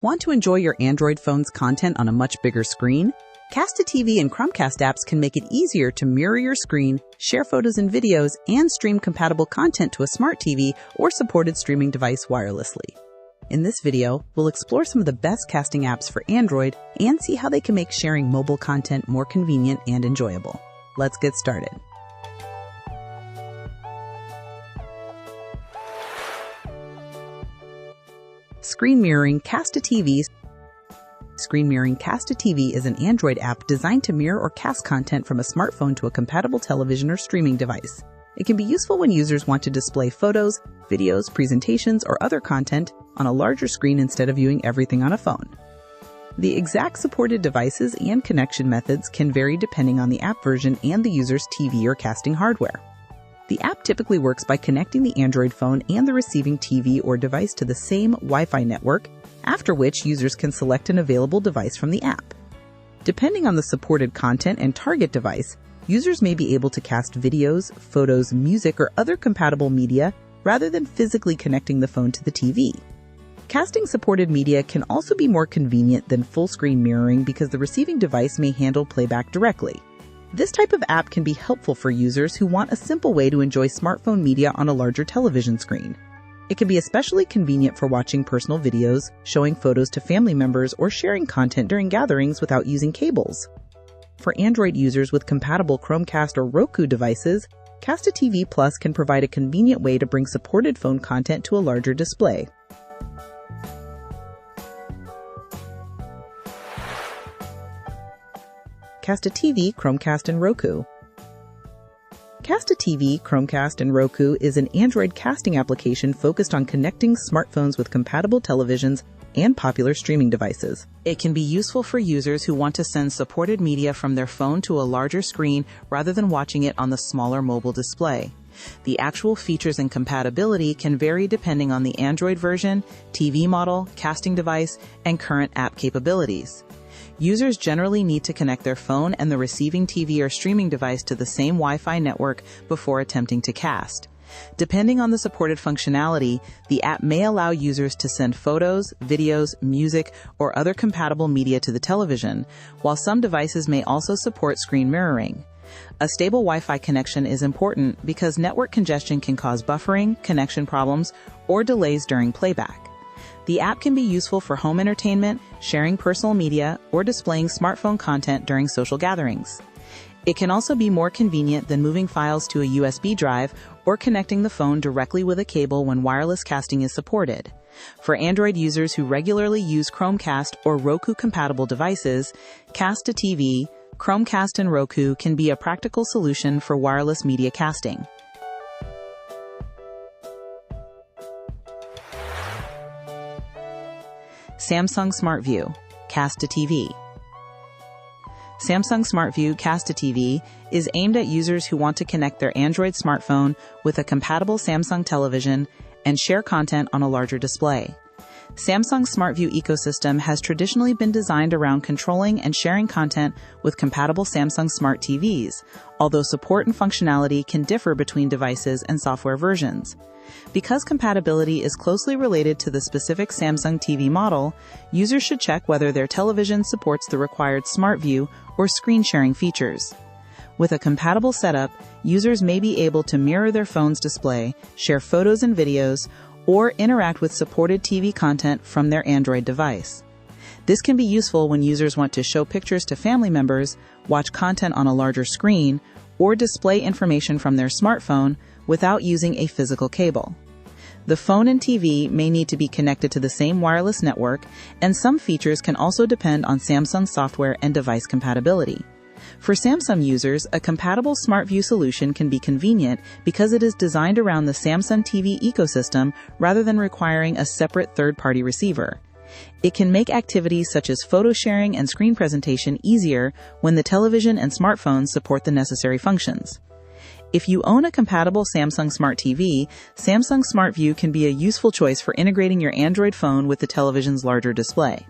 Want to enjoy your Android phone's content on a much bigger screen? Cast to TV and Chromecast apps can make it easier to mirror your screen, share photos and videos, and stream compatible content to a smart TV or supported streaming device wirelessly. In this video, we'll explore some of the best casting apps for Android and see how they can make sharing mobile content more convenient and enjoyable. Let's get started. Screen Mirroring Cast to TV. Screen Mirroring Cast to TV is an Android app designed to mirror or cast content from a smartphone to a compatible television or streaming device. It can be useful when users want to display photos, videos, presentations, or other content on a larger screen instead of viewing everything on a phone. The exact supported devices and connection methods can vary depending on the app version and the user's TV or casting hardware. The app typically works by connecting the Android phone and the receiving TV or device to the same Wi-Fi network, after which users can select an available device from the app. Depending on the supported content and target device, users may be able to cast videos, photos, music, or other compatible media rather than physically connecting the phone to the TV. Casting supported media can also be more convenient than full-screen mirroring because the receiving device may handle playback directly. This type of app can be helpful for users who want a simple way to enjoy smartphone media on a larger television screen. It can be especially convenient for watching personal videos, showing photos to family members, or sharing content during gatherings without using cables. For Android users with compatible Chromecast or Roku devices, Cast to TV Plus can provide a convenient way to bring supported phone content to a larger display. Cast to TV, Chromecast, and Roku. Cast to TV, Chromecast, and Roku is an Android casting application focused on connecting smartphones with compatible televisions and popular streaming devices. It can be useful for users who want to send supported media from their phone to a larger screen rather than watching it on the smaller mobile display. The actual features and compatibility can vary depending on the Android version, TV model, casting device, and current app capabilities. Users generally need to connect their phone and the receiving TV or streaming device to the same Wi-Fi network before attempting to cast. Depending on the supported functionality, the app may allow users to send photos, videos, music, or other compatible media to the television, while some devices may also support screen mirroring. A stable Wi-Fi connection is important because network congestion can cause buffering, connection problems, or delays during playback. The app can be useful for home entertainment, sharing personal media, or displaying smartphone content during social gatherings. It can also be more convenient than moving files to a USB drive or connecting the phone directly with a cable when wireless casting is supported. For Android users who regularly use Chromecast or Roku-compatible devices, Cast to TV, Chromecast, and Roku can be a practical solution for wireless media casting. Samsung Smart View, Cast to TV. Samsung Smart View Cast to TV is aimed at users who want to connect their Android smartphone with a compatible Samsung television and share content on a larger display. Samsung's Smart View ecosystem has traditionally been designed around controlling and sharing content with compatible Samsung Smart TVs, although support and functionality can differ between devices and software versions. Because compatibility is closely related to the specific Samsung TV model, users should check whether their television supports the required Smart View or screen sharing features. With a compatible setup, users may be able to mirror their phone's display, share photos and videos, or interact with supported TV content from their Android device. This can be useful when users want to show pictures to family members, watch content on a larger screen, or display information from their smartphone without using a physical cable. The phone and TV may need to be connected to the same wireless network, and some features can also depend on Samsung software and device compatibility. For Samsung users, a compatible Smart View solution can be convenient because it is designed around the Samsung TV ecosystem rather than requiring a separate third-party receiver. It can make activities such as photo sharing and screen presentation easier when the television and smartphones support the necessary functions. If you own a compatible Samsung Smart TV, Samsung Smart View can be a useful choice for integrating your Android phone with the television's larger display.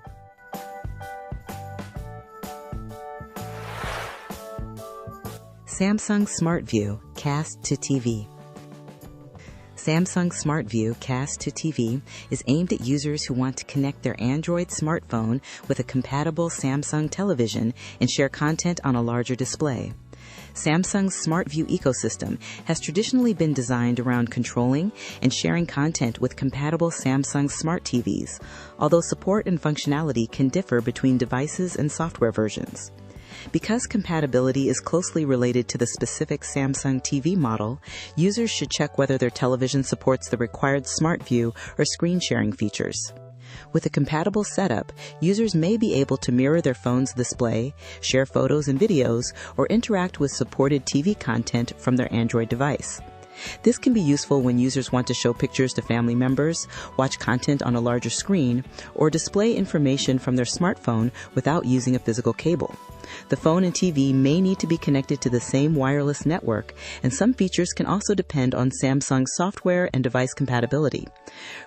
Samsung Smart View Cast to TV. Samsung SmartView Cast to TV is aimed at users who want to connect their Android smartphone with a compatible Samsung television and share content on a larger display. Samsung's SmartView ecosystem has traditionally been designed around controlling and sharing content with compatible Samsung smart TVs, although support and functionality can differ between devices and software versions. Because compatibility is closely related to the specific Samsung TV model, users should check whether their television supports the required SmartView or screen sharing features. With a compatible setup, users may be able to mirror their phone's display, share photos and videos, or interact with supported TV content from their Android device. This can be useful when users want to show pictures to family members, watch content on a larger screen, or display information from their smartphone without using a physical cable. The phone and TV may need to be connected to the same wireless network, and some features can also depend on Samsung's software and device compatibility.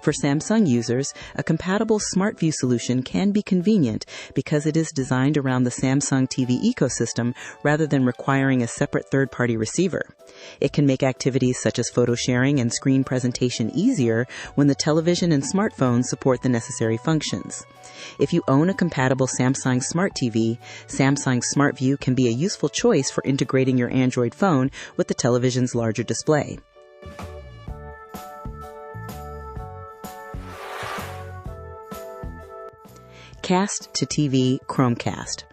For Samsung users, a compatible SmartView solution can be convenient because it is designed around the Samsung TV ecosystem rather than requiring a separate third-party receiver. It can make activities such as photo sharing and screen presentation easier when the television and smartphone support the necessary functions. If you own a compatible Samsung Smart TV, Samsung SmartView can be a useful choice for integrating your Android phone with the television's larger display. Cast to TV Chromecast.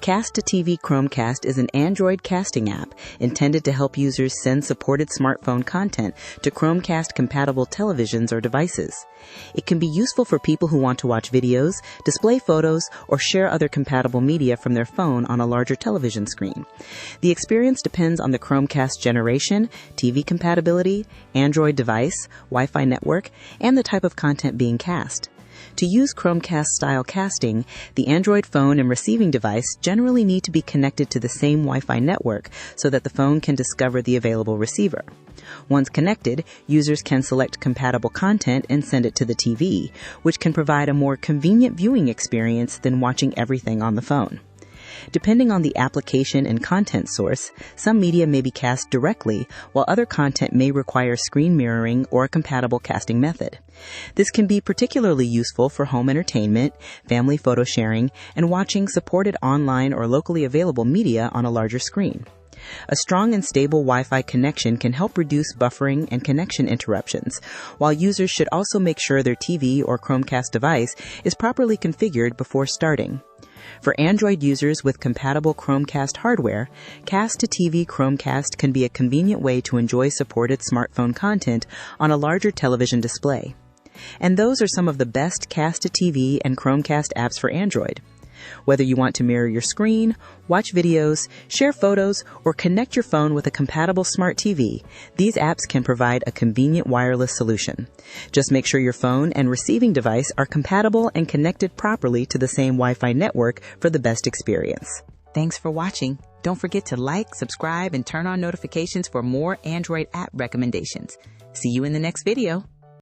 Cast to TV Chromecast is an Android casting app intended to help users send supported smartphone content to Chromecast-compatible televisions or devices. It can be useful for people who want to watch videos, display photos, or share other compatible media from their phone on a larger television screen. The experience depends on the Chromecast generation, TV compatibility, Android device, Wi-Fi network, and the type of content being cast. To use Chromecast-style casting, the Android phone and receiving device generally need to be connected to the same Wi-Fi network so that the phone can discover the available receiver. Once connected, users can select compatible content and send it to the TV, which can provide a more convenient viewing experience than watching everything on the phone. Depending on the application and content source, some media may be cast directly, while other content may require screen mirroring or a compatible casting method. This can be particularly useful for home entertainment, family photo sharing, and watching supported online or locally available media on a larger screen. A strong and stable Wi-Fi connection can help reduce buffering and connection interruptions, while users should also make sure their TV or Chromecast device is properly configured before starting. For Android users with compatible Chromecast hardware, Cast to TV Chromecast can be a convenient way to enjoy supported smartphone content on a larger television display. And those are some of the best Cast to TV and Chromecast apps for Android. Whether you want to mirror your screen, watch videos, share photos, or connect your phone with a compatible smart TV, these apps can provide a convenient wireless solution. Just make sure your phone and receiving device are compatible and connected properly to the same Wi-Fi network for the best experience. Thanks for watching. Don't forget to like, subscribe, and turn on notifications for more Android app recommendations. See you in the next video.